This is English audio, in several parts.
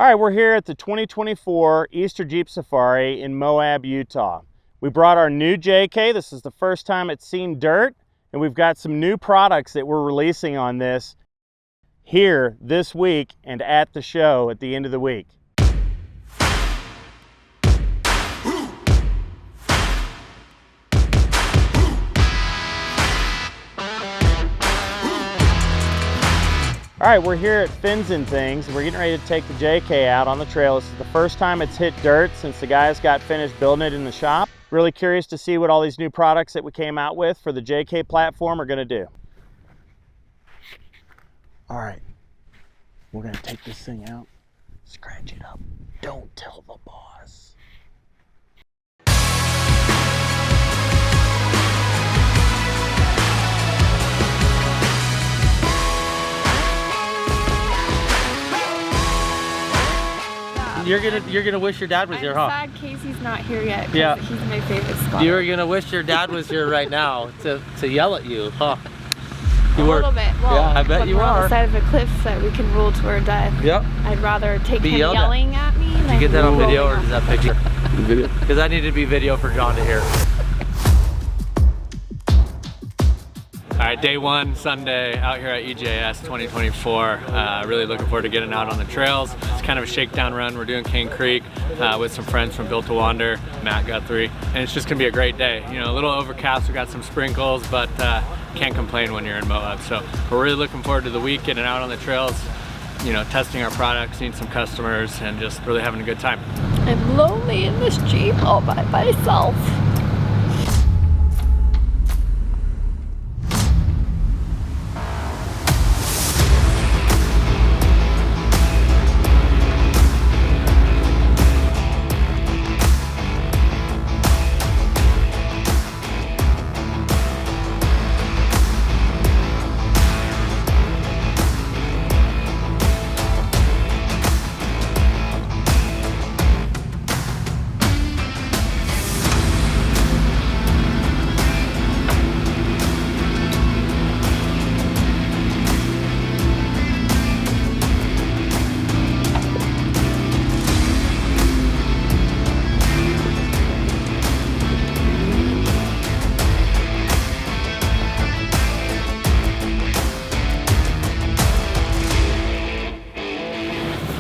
All right, we're here at the 2024 Easter Jeep Safari in Moab, Utah. We brought our new JK. This is the first time it's seen dirt, and we've got some new products that we're releasing on this here this week and at the show at the end of the week. All right, we're here at Fins and Things. We're getting ready to take the JK out on the trail. This is the first time it's hit dirt since the guys got finished building it in the shop. Really curious to see what all these new products that we came out with for the JK platform are gonna do. All right, we're gonna take this thing out, scratch it up. Don't tell the boss. You're gonna wish your dad was here, huh? I'm sad Casey's not here yet. Yeah. He's my favorite spot. You're gonna wish your dad was here right now to yell at you, huh? A little bit. Well, yeah, I bet you we're are. on the side of a cliff that we can roll to our death. Yep. I'd rather take him yelling at me than Did you get that on video or rolling is that picture? Video. Because I need to be video for John to hear. All right, day one, Sunday, out here at EJS2024. Really looking forward to getting out on the trails. It's kind of a shakedown run. We're doing Kane Creek with some friends from Built to Wander, Matt Guthrie, and it's just gonna be a great day. You know, a little overcast, we got some sprinkles, but can't complain when you're in Moab. So we're really looking forward to the week, getting out on the trails, you know, testing our products, seeing some customers, and just really having a good time. I'm lonely in this Jeep all by myself.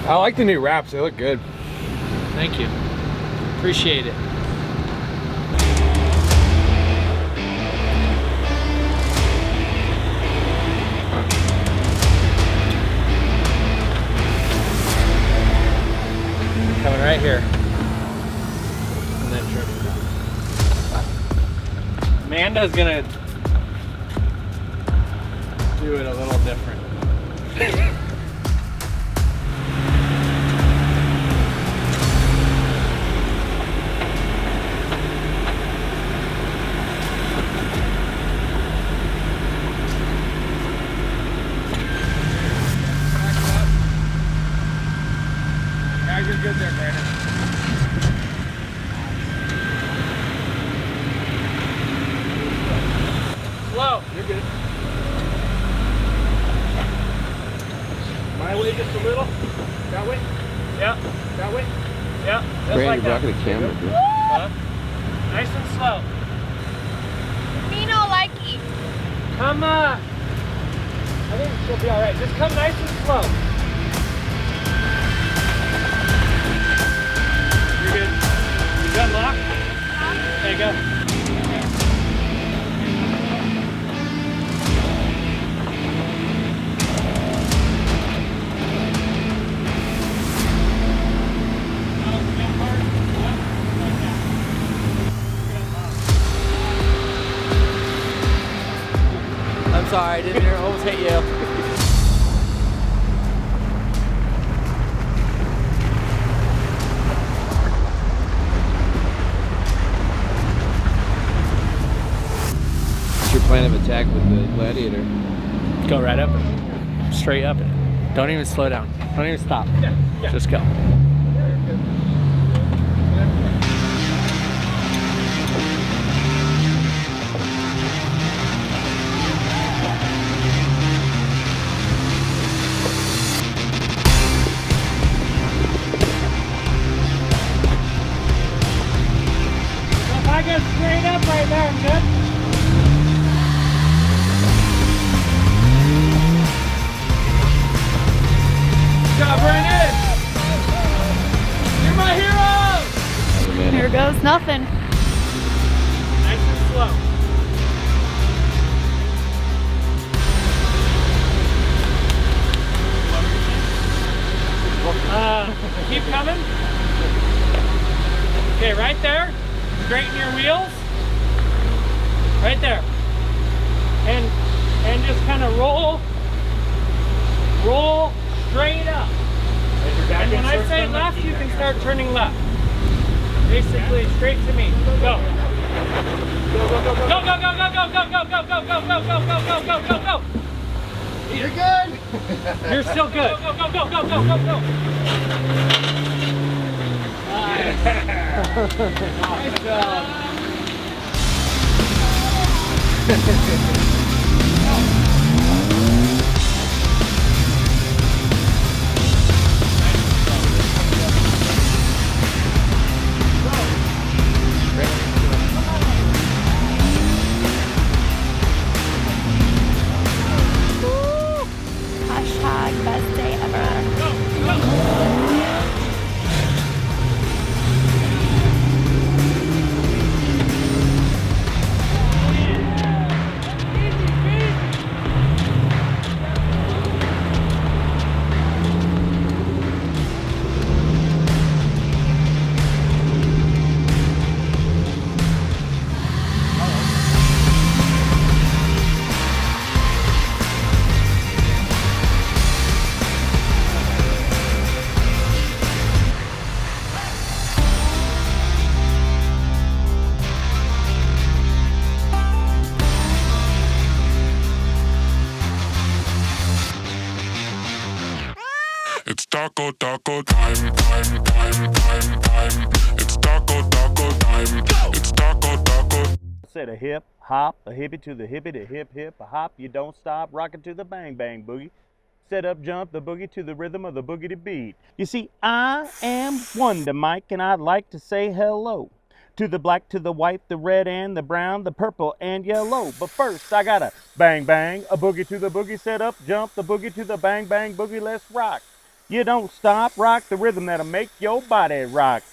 I like the new wraps, they look good. Thank you. Appreciate it. Coming right here. And then trimming down. Amanda's gonna do it a little different. You're good there, Brandon. Slow. You're good. My way just a little. That way. Yeah. That way. Yeah. Just Brandon, like you're that. blocking the camera, bro. Nice and slow. Me no likey. Come on. I think she'll be all right. Just come nice and slow. You're good. You got lock? There you go. I'm sorry, I didn't almost hit you. What's your plan of attack with the Gladiator? Go right up it. Straight up it. Don't even slow down. Don't even stop. Just go. right there, I'm good. Good job, Brandon. You're my hero. Here goes nothing. Nice and slow. Keep coming. Okay, right there. Straighten your wheels. Right there. And just kind of roll straight up. And when I say left, you can start turning left. Basically, straight to me. Go. Go, go, go, go. Go, go, go, go, go, go, go, go, go, go, go, go, go, go, go, go. You're good. You're still good. Go, go, go, go, go, go, go. Nice. Nice job. Hashtag best day ever. It's taco time. It's taco time. It's taco. Said a hip, hop, a hippie to the hippie, to hip, hip, a hop, you don't stop, rockin' to the bang, bang, boogie. Set up, jump the boogie to the rhythm of the boogie beat. You see, I am Wonder Mike, and I'd like to say hello to the black, to the white, the red, and the brown, the purple, and yellow. But first, I gotta bang, bang, a boogie to the boogie, set up, jump the boogie to the bang, bang, boogie, let's rock. You don't stop, rock the rhythm that'll make your body rock.